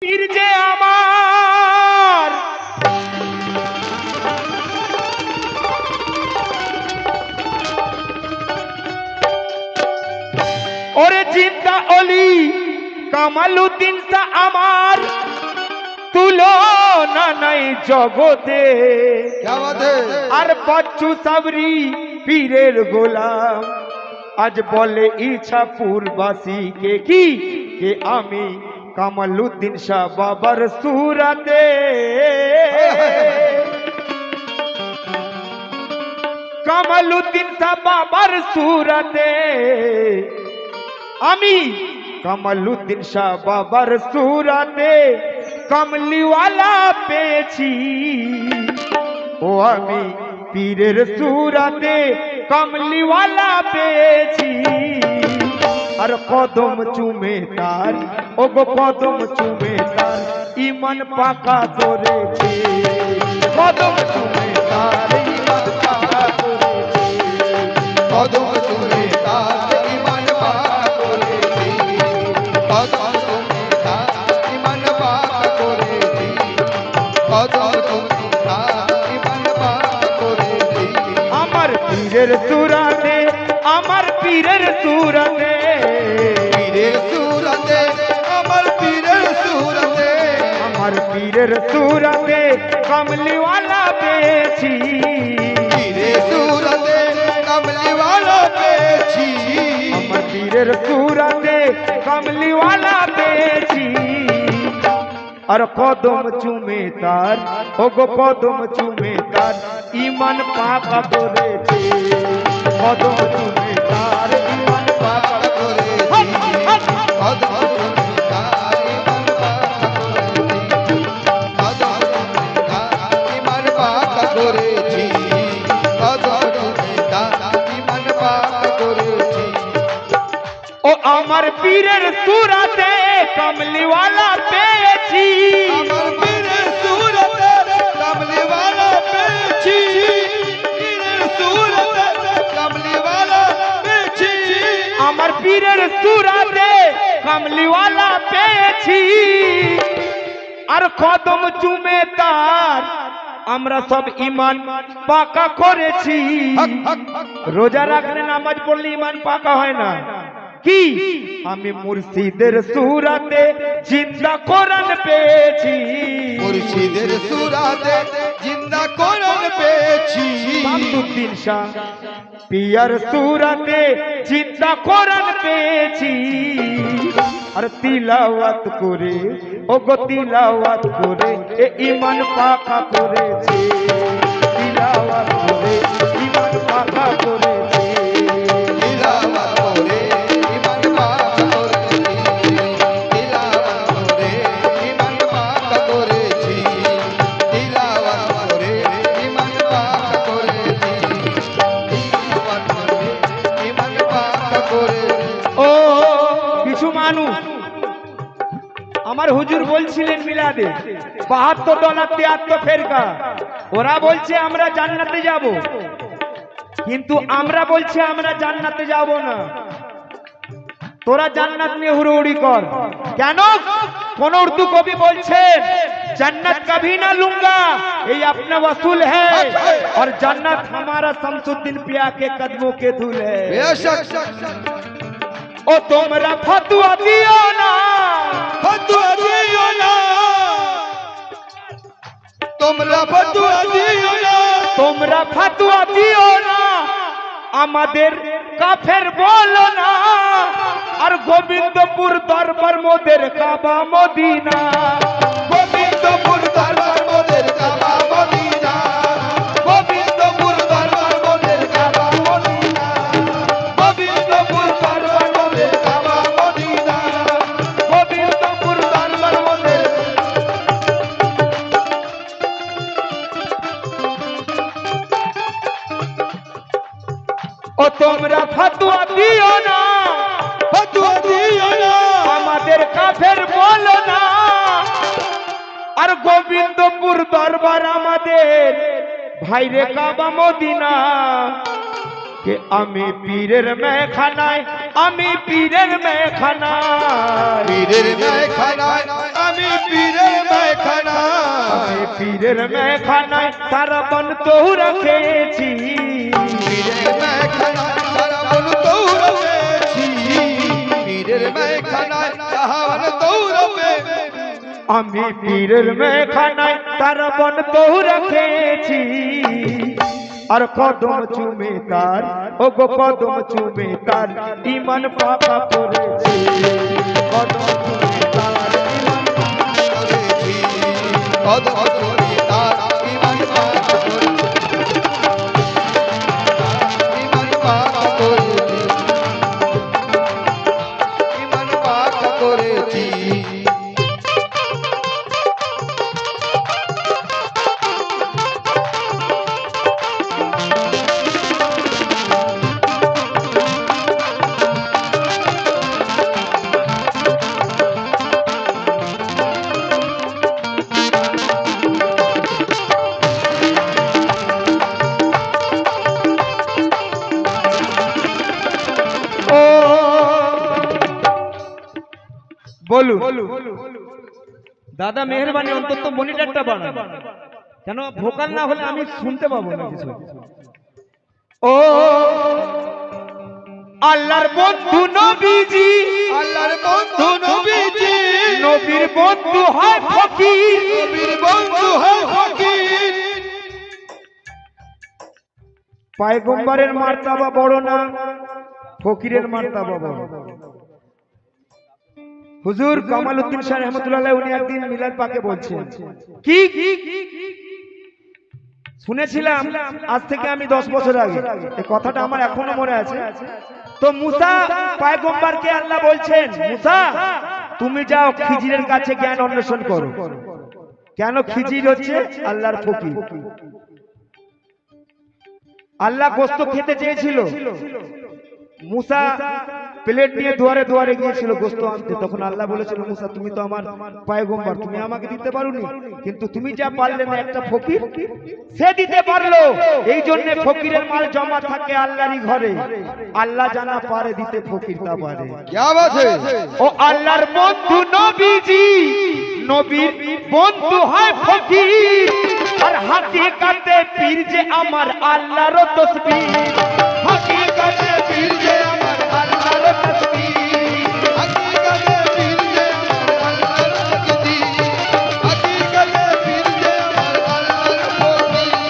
পীর যে আমার ওরে জিন্দা অলি কামালউদ্দিন তা আমার তুলনা নাই জগতে। আর বাচ্চু সাবরি পীরের গোলাম আজ বলে ইছাপুরবাসী কে কি কে আমি কামালউদ্দিন শাহ বাবার সুরাতে। কামালউদ্দিন শাহ বাবার সুরাতে আমি কামালউদ্দিন শাহ বাবার সুরাতে কমলিওয়ালা পেয়েছি। ও আমি পীরের সুরাতে কমলিওয়ালা পেয়েছি। আর কদম চুমে তার ও গো কদম চুমে তার ইমান পাকা করেছে। কদম চুমে তার ইমান পাকা করেছে। কদম চুমে তার ইমান পাকা করেছে। কদম চুমে তার ইমান পাকা করেছে। কদম চুমে তার ইমান পাকা করেছে। আমার পীরের সুরাতে আমার পীরের সুরাতে পীরের সুরাতে আমার পীরের সুরাতে আমার পীরের সুরাতে কমলিওয়ালা পেয়েছি। পীরের সুরাতে কমলিওয়ালা পেয়েছি। আমার পীরের সুরাতে কমলিওয়ালা পেয়েছি। আর কদম চুমে তার ও গো কদম চুমে তার ইমান পাকা করেছে। কদম চুমে তার ইমান পাকা কদম চুমে তার ইমান পাকা করেছি। কদম চুমে তার ইমান পাকা করেছি। কদম চুমে তার ইমান পাকা করেছি। ও আমার পীরের সুরাতে কমলিওয়ালা পেয়েছি। আমার পীরের সুরাতে কমলিওয়ালা পেয়েছি। পীরের সুরাতে কমলিওয়ালা পেয়েছি। আমার পীরের সুরাতে কমলিওয়ালা পেয়েছি। আর কদম চুমে তার আমরা সব ইমান পাকা করেছি। রোজা রাখলে নামাজ পড়লে ইমান পাকা হয় না কি? আমি মুর্শিদের সুরাতে জিন্দা কোরআন পেয়েছি। মুর্শিদের সুরাতে জিন্দা কোরআন পেয়েছি। শামসুদ্দিন শাহ পিয়ার সুরাতে জিন্দা কোরআন পেয়েছি। আর তিলাওয়াত করে ও গো তিলাওয়াত করে এ ইমান পাকা করেছে। তিলাওয়াত করে ইমান পাকা করেছে। তিলাওয়াত করে ইমান পাকা করেছি। তিলাওয়াত করে ইমান পাকা করেছি। তিলাওয়াত করে ইমান পাকা করেছি। তিলাওয়াত করে ইমান পাকা করেছি। ও কিছু মানুষ আমার হুজুর বলছিলেন মিলাদে $72 73 ফেরকা, ওরা বলছে আমরা জান্নাতে যাব, কিন্তু আমরা বলছি আমরা জান্নাতে যাব না। তোরা জান্নাত নিয়ে হুড়োহুড়ি কর কেন? কোন উর্দু কবি বলছেন जन्नत कभी ना लूंगा ये अपना वसूल है और जन्नत हमारा शमसुद्दीन पिया के कदमों के धूल है। बेशक ओ तुमरा फतवा दियो ना, फतवा दियो ना, তোমরা ফতোয়া দিও না, তোমরা ফতোয়া দিও না, আমাদের কাফের বলো না। আর গোবিন্দপুর দরবার মোদের কাবা মদিনা, গোবিন্দপুর দরবার মোদের কাবা মদিনা, গোবিন্দপুর দরবার মোদের কাবা মদিনা, গোবিন্দপুর দরবার মোদের কাবা মদিনা, গোবিন্দপুর দরবার মোদের। ও তোমরা ফতোয়া দিও না, ফতোয়া দিও না, আমাদের কাফের বলো না। আর গোবিন্দপুর দরবার আমাদের ভাইরে কাবা মদিনা। कि আমি পীরের মেখানায়, আমি পীরের মেখানায়, পীরের মেখানায়, আমি পীরের মেখানায় সারা বন তো রেখেছি পীরের মেখানায় সারা বন তো রেখেছি পীরের মেখানায় সারা বন তো রেখেছি আমি পীরের মেখানায় সারা বন তো রেখেছি আর কদম চুমে তার ও গো কদম চুমে তার ইমান পাকা করেছি কদম চুমে তার ইমান করেছি কদম চুমে তার ইমান পাকা করেছি ইমান পাকা করেছি ইমান পাকা করেছি বলু দাদা মেহেরবানি অন্তত মনিটরটা বাড়ান কেন ভোকাল না হলে আমি শুনতে পাবো না কিছু ও আল্লাহর বন্ধু নবীজি আল্লাহর বন্ধু নবীজি নবীর বন্ধু হয় ফকির নবীর বন্ধু হয় ফকির পয়গম্বরের মার্তবা বড় না ফকিরের মার্তবা বড় হুজুর কামাল উদ্দিন শাহ রহমতুল্লাহ উনি একদিন মিলাদ পাকে বলছেন কি শুনেছিলাম আজ থেকে আমি 10 বছর আগে এই কথাটা আমার এখনো মনে আছে তো মুসা পয়গম্বরকে আল্লাহ বলছেন মুসা তুমি যাও খিজিরের কাছে জ্ঞান অন্বেষণ করো কেন খিজির হচ্ছে আল্লাহর ফকির আল্লাহ গোশত খেতে চেয়েছিল মুসা প্লেট নিয়ে দুয়ারে দুয়ারে গিয়েছিল গোশত আনতে তখন আল্লাহ বলেছিল মুসা তুমি তো আমার পয়গম্বর তুমি আমাকে দিতে পারোনি কিন্তু তুমি যা পারলে না একটা ফকির সে দিতে পারলো এই জন্য ফকিরের মাল জমা থাকে আল্লাহরই ঘরে আল্লাহ জানা পারে দিতে ফকির তা পারে কি বাত है ও আল্লাহর বন্ধু নবীজি নবীর বন্ধু হয় ফকির আর হাকিকতে পীর যে আমার আল্লাহর তসবিহ হাকিকতে পীর যে আমার আল্লাহর তসবিহ हकीकत पीर जे अल्लाह रखदी हकीकत पीर जे अल्लाह रखदी पीर जे अल्लाह रखदी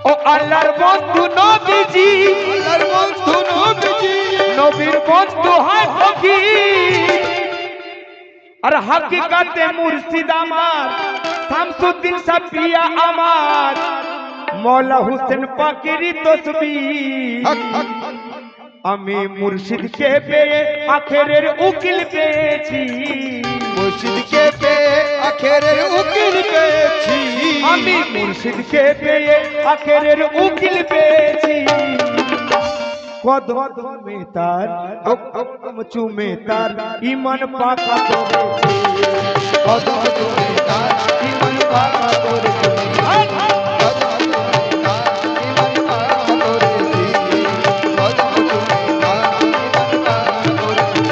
ও আল্লাহর বন্ধু নবীজি अल्लाहर बंधु नबीजी নবীর বন্ধু হয় ফকির আর হাকিকতে মুর্শিদ আমার শামসুদ্দিন সাফিয়া আমার মৌলা হুসেন পাকের তসবিহ আমি মুর্শিদকে পেয়ে আখেরের উকিল পেয়েছি मुर्शिद के पे आखिर उकिल पेची আমি মুর্শিদকে পেয়ে আখেরের উকিল পেয়েছি কদম চুমে তার কদম চুমে তার ইমান পাকা করেছি कदम तुमे तार ईमान पाका करेছি कदम तुमे तार ईमान पाका करेছি कदम तुमे तार ईमान पाका करेছি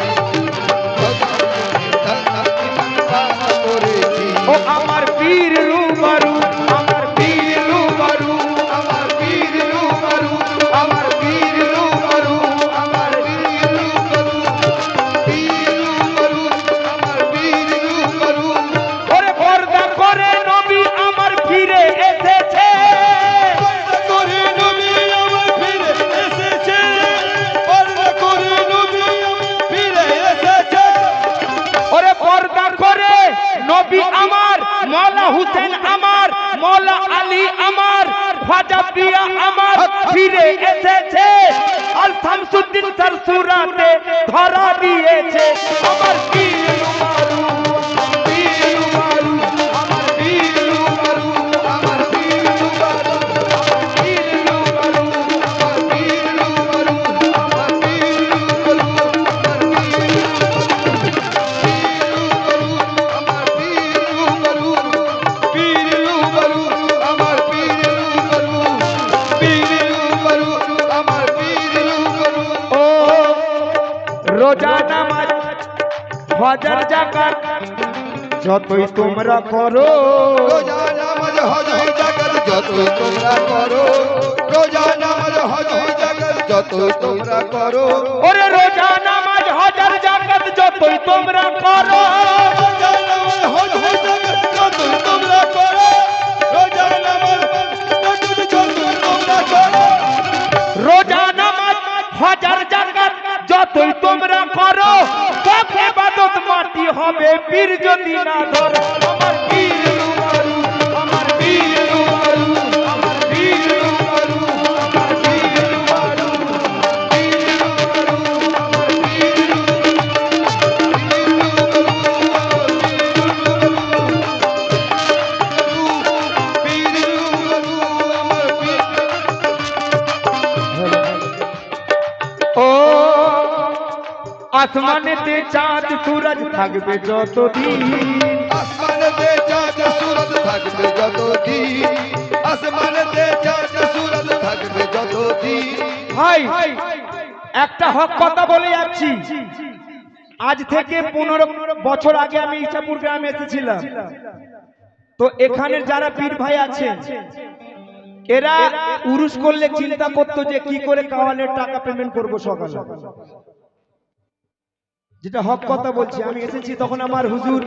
कदम तुमे तार ईमान पाका करेছি ও আমার পীর রুবারু আমার পীর রুবারু আমার পীর রূপরু আমার পীর রূপরু আমার পীর রূপরু পীর রূপরু আমার পীর রূপরু ওরে পর্দা করে নবী আমার ফিরে এসেছে করে নবী আমার ফিরে এসেছে পর্দা করে নবী ফিরে এসেছে ওরে পর্দা করে নবী আমার মৌলা হুসেন আমার মৌলা আলী আমার খাজা পিয়া আমার ফিরে এসেছে আর শামসুদ্দিন তার সুরাতে ধরা দিয়েছে আমার পীর রুবারু পীর রূপরু আমার পীর রূপরু আমার পীর রূপরু পীর রূপরু আমার পীর রূপরু আমার পীর রূপরু আমার পীর রূপরু পীর রূপরু আমার পীর রূপরু পীর রূপরু আমার পীর রূপরু ও রোজা নামাজ হাজার জাকাত যতই তোমরা করো, রোজা নামাজ হজ জাকাত যতই তোমরা করো, রোজা নামাজ হজ জাকাত যতই তোমরা করো, ওরে রোজা নামাজ হাজার জাকাত যতই তোমরা করো, রোজা নামাজ হজ জাকাত যতই তোমরা করো, রোজা নামাজ যতই তোমরা করো, রোজা নামাজ হাজার জাকাত যতই তোমরা করো, পাক ইবাদত মাটি হবে পীর যদি না ধরো। আমার পীর রুমারু, আমার পীর রুমারু, আমার পীর রুমারু, আমার পীর রুমারু, পীর রুমারু, আমার পীর ও আসমানেতে চাঁদ সূরজ থাকবে যতদিন, আসমানেতে চাঁদ সূরজ থাকবে যতদিন, আসমানেতে চাঁদ সূরজ থাকবে যতদিন। ভাই একটা হক কথা বলে যাচ্ছি, আজ থেকে 15 বছর আগে আমি ইছাপুর গ্রামে এসেছিলাম। তো এখানের যারা পীর ভাই আছেন এরা উরুস করলে চিন্তা করতো যে কি করে কাওয়ালের টাকা পেমেন্ট করব সকালে, যেটা হক কথা বলছি। আমি এসেছি তখন আমার হুজুর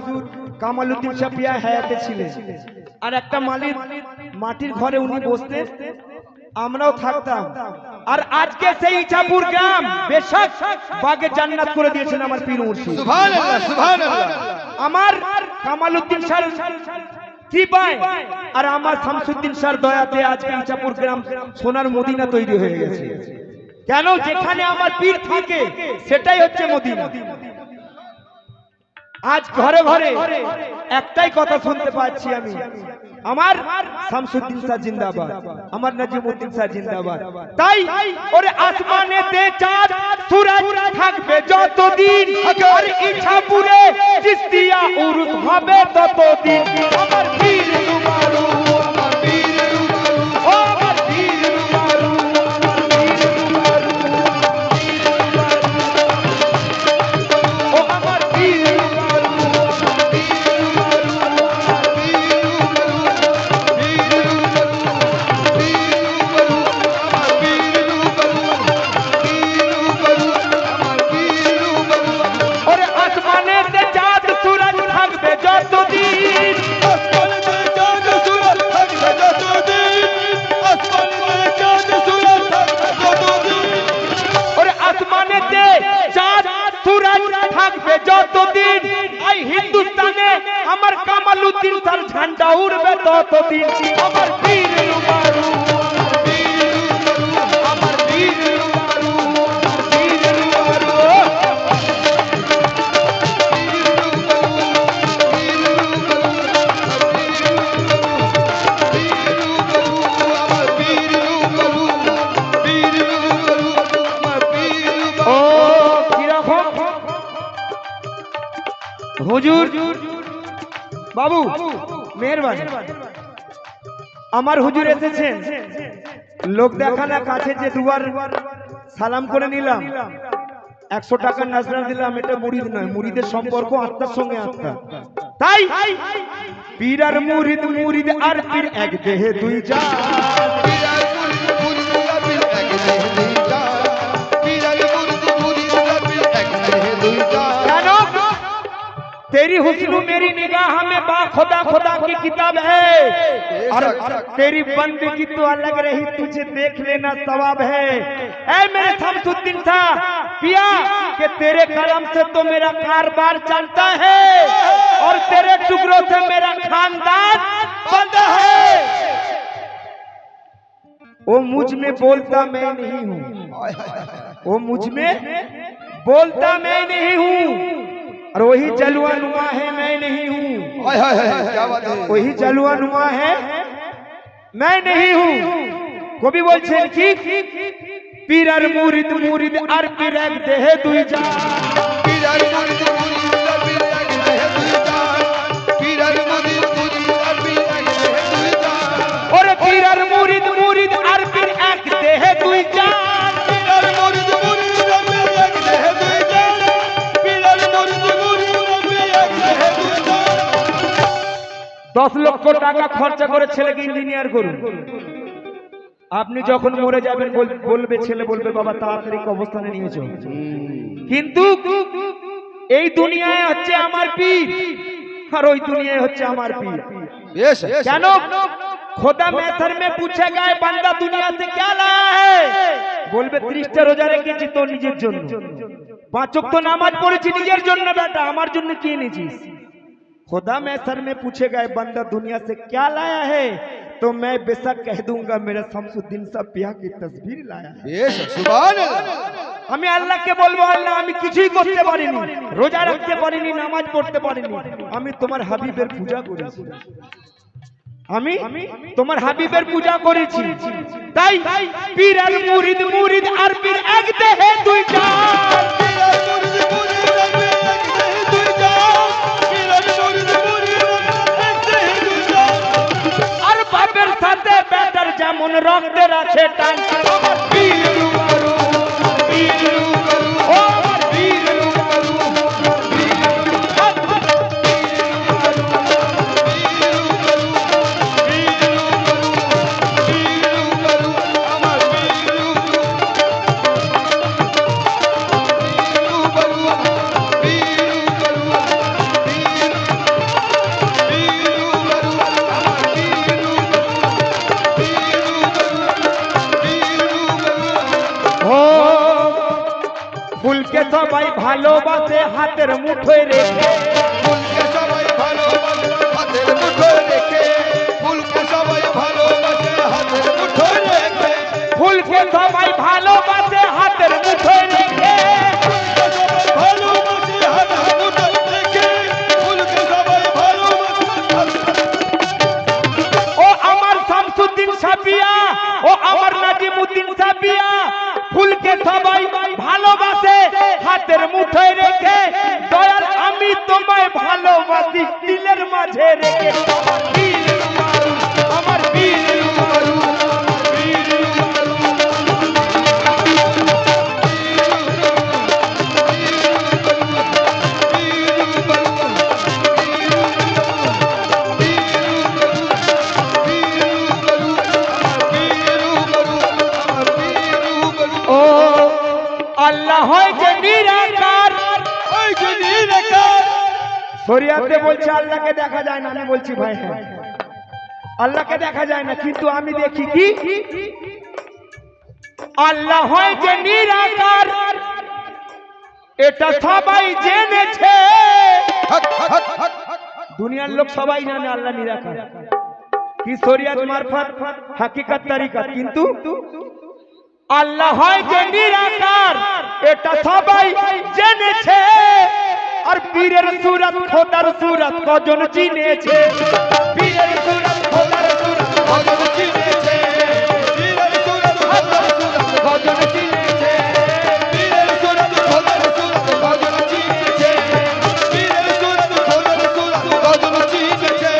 কামালউদ্দিন সাপিয়া হায়াতে ছিলেন, আর একটা মালিক মাটির ঘরে উনি বসতেন, আমরাও থাকতাম। আর আজকে সেই ইছাপুর গ্রাম বেশক বাগে জান্নাত করে দিয়েছেন আমার পীর মুর্শিদ। সুবহানাল্লাহ, সুবহানাল্লাহ। আমার কামালউদ্দিন স্যার কৃপায় আর আমার শামসুদ্দিন স্যার দয়াতে আজকে ইছাপুর গ্রাম সোনার মদিনা তৈরি হয়ে গেছে। কেন? যেখানে আমার পীর থাকে সেটাই হচ্ছে মদিনা। আজ ঘরে ঘরে একটাই কথা শুনতে পাচ্ছি আমি, আমার শামসুদ্দিন স্যার জিন্দাবাদ, আমার নাজিমউদ্দিন স্যার জিন্দাবাদ। তাই ওরে আসমানেতে চাঁদ সূরজ থাকবে যতদিন, আর ইছাপুরে চিশতিয়া উরুস হবে ততদিন। আমার পীর রুমারু, আমার পীর রুমারু, ও আমার পীর রুমারু, ও আমার পীর রুমারু, ওরে আসমানেতে চাঁদ সূরজ থাকবে যতদিন, ওরে আসমানেতে চাঁদ সূরজ থাকবে যতদিন, এই হিন্দুস্তানে আমার কামালউদ্দিন স্যার ঝান্ডা উড়বে ততদিন। আমার পীর রুমারু, আমার পীর রুমারু, পীর রুমারু, ও কিরকম হুজুর বাবু মেহেরবানি, আমার হুজুর এসেছেন, লোক দেখানা কাছে যে দুবার সালাম করে নিলাম, 100 টাকা নাজরা দিলাম, এটা মুরিদ নয়, মুরিদের সম্পর্ক আত্মার সঙ্গে আত্মা। তাই পীর আর মুরিদ, মুরিদ আর পীর এক দেহে দুই জান। तेरी हुस्न मेरी निगाह में बा खुदा खुदा की किताब है, और तेरी बंदगी तो अलग रही, तुझे देख लेना सवाब है। ऐ मेरे शमसुद्दीन था पिया कि तेरे कलम से तो मेरा कारोबार चलता है, और तेरे टुकड़ों से मेरा खानदान बंधा है। वो मुझ में बोलता मैं नहीं हूँ, वो मुझ में बोलता मैं नहीं हूँ, और वही जलवा नुमा है मैं नहीं हूँ, क्या बात है। वही जलवा नुमा है मैं नहीं हूँ। কবি বলছেন কি, পীর আর মুরিদ, মুরিদ আর পীর এক দেহে দুই জান। ওরে পীর আর মুরিদ, মুরিদ আর পীর এক দেহে দুই জান। 10 লক্ষ টাকা খরচা করে ছেলেকে ইঞ্জিনিয়ার করুন। আপনি যখন মরে যাবেন বলবে ছেলে বলবে বাবা তাড়াতাড়ি কবরস্থানে নিয়ে চল। কিন্তু এই দুনিয়ায় হচ্ছে আমার পীর আর ওই দুনিয়ায় হচ্ছে আমার পীর। কেন? खुदा मैथर में पूछेगा बंदा दुनिया से क्या लाया है, बोलबे 30টা রোজা রেখেছি তো নিজের জন্য, 5 ওয়াক্ত নামাজ পড়েছি নিজের জন্য, বেটা আমার জন্য কি এনেছিস? खुदा मैथर में पूछेगा बंदा दुनिया से क्या लाया है, तो मैं बेशक कह दूंगा मेरा शमसुद्दीन साहब पिया की तस्वीर लाया है। সুবহান আল্লাহ। আমি আল্লাহকে বলবো আল্লাহ আমি কিছুই করতে পারিনি, রোজা রাখতে পারিনি, নামাজ পড়তে পারিনি, আমি তোমার হাবিবের পূজা করেছি, আমি তোমার হাবিবের পূজা করেছি। তাই পীর আর মুরিদ, মুরিদ আর পীর এক দেহে দুই জান, পীর আর মুরিদ, মুরিদ আর পীর এক দেহে দুই জান, পীর আর মুরিদ, মুরিদ এক দেহে দুই জান। আর বাপের সাথে বেটার যেমন রক্তের আছে টান, আমার পীর রুবারু, পীর রুবারু, ও আমার পীর রুবারু, ফুলকে সবাই ভালোবাসে হাতের মুঠোয় রেখে, ফুলকে সবাই ভালোবাসে হাতের মুঠোয় রেখে, ফুলকে সবাই ভালোবাসে হাতের মুঠোয় রেখে, ফুলকে সবাই ভালোবাসে হাতের মুঠোয় রেখে, ভালোবাসে হাতের মুঠোয় রেখে, ফুলকে সবাই ভালোবাসে। ও আমার শামসুদ্দিন সাপিয়া, ও আমার নাজিমুদ্দিন সাপিয়া, ফুলকে সবাই ভালোবাসে হাতের মুঠোয় রেখে, দয়াল আমি তোমায় ভালোবাসি দিলের মাঝে রেখে। আমার বীর রুমারু, আমার বীর রুমারু, ও আল্লাহ হয় যে নিরাকার, ওই যে নিরাকার। শরিয়াতে বলছে আল্লাহকে দেখা যায় না, আমি বলছি ভাই হ্যাঁ আল্লাহকে দেখা যায় না, কিন্তু আমি দেখি কি আল্লাহ হয় যে নিরাকার, এটা সবাই জেনেছে। দুনিয়ার লোক সবাই জানে আল্লাহ নিরাকার, কি শরিয়াত মারফত হাকিকত তরিকত, কিন্তু আল্লাহ হয় যে নিরাকার এটা সবাই জেনেছে। আর পীরের সুরত খোদার সুরত কজন চিনেছে, পীরের সুরত খোদার সুরত কজন চিনেছে, পীরের সুরত খোদার সুরত কজন চিনেছে, পীরের সুরত খোদার সুরত কজন চিনেছে, পীরের সুরত খোদার সুরত কজন চিনেছে,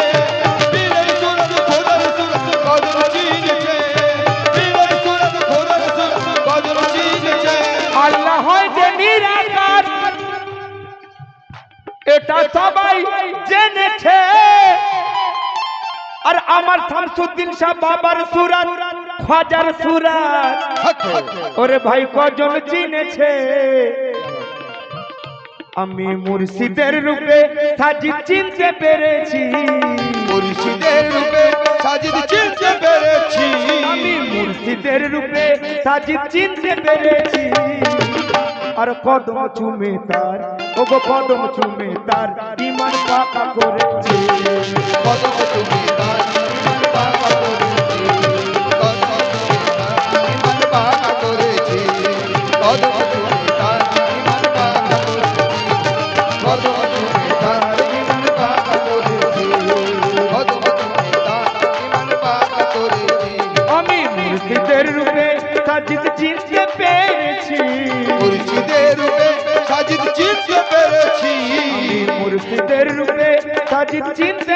পীরের সুরত খোদার সুরত কজন চিনেছে, পীরের সুরত খোদার সুরত কজন চিনেছে। আল্লাহ হয় যে নিরাকার এটা সবাই জেনেছে। আর আমার শামসুদ্দিন শাহ বাবার সুরাত খাজার সুরাত ওরে ভাই কজন চিনেছে। আমি মুর্শিদের রূপে সাজিদ চিনতে পেরেছি, মুর্শিদের রূপে সাজিদ চিনতে পেরেছি, আমি মুর্শিদের রূপে সাজিদ চিনতে পেরেছি। আর কদম চুমে তার, ও গো কদম চুমে তার ইমান পাকা করেছে, কদম তুমি তার ইমান পাকা করেছি, কদম তুমি তার ইমান পাকা করেছি, কদম তুমি তার ইমান পাকা করেছি, কদম তুমি তার ইমান পাকা করেছি, কদম তুমি তার ইমান পাকা করেছি। আমি মুর্শিদের রূপে সাজিদ চিনতে পেরেছি, মুর্শিদের রূপে সাজিদ চিনতে পেরেছি, মুর্শিদের রূপে সাজিদ চিনতে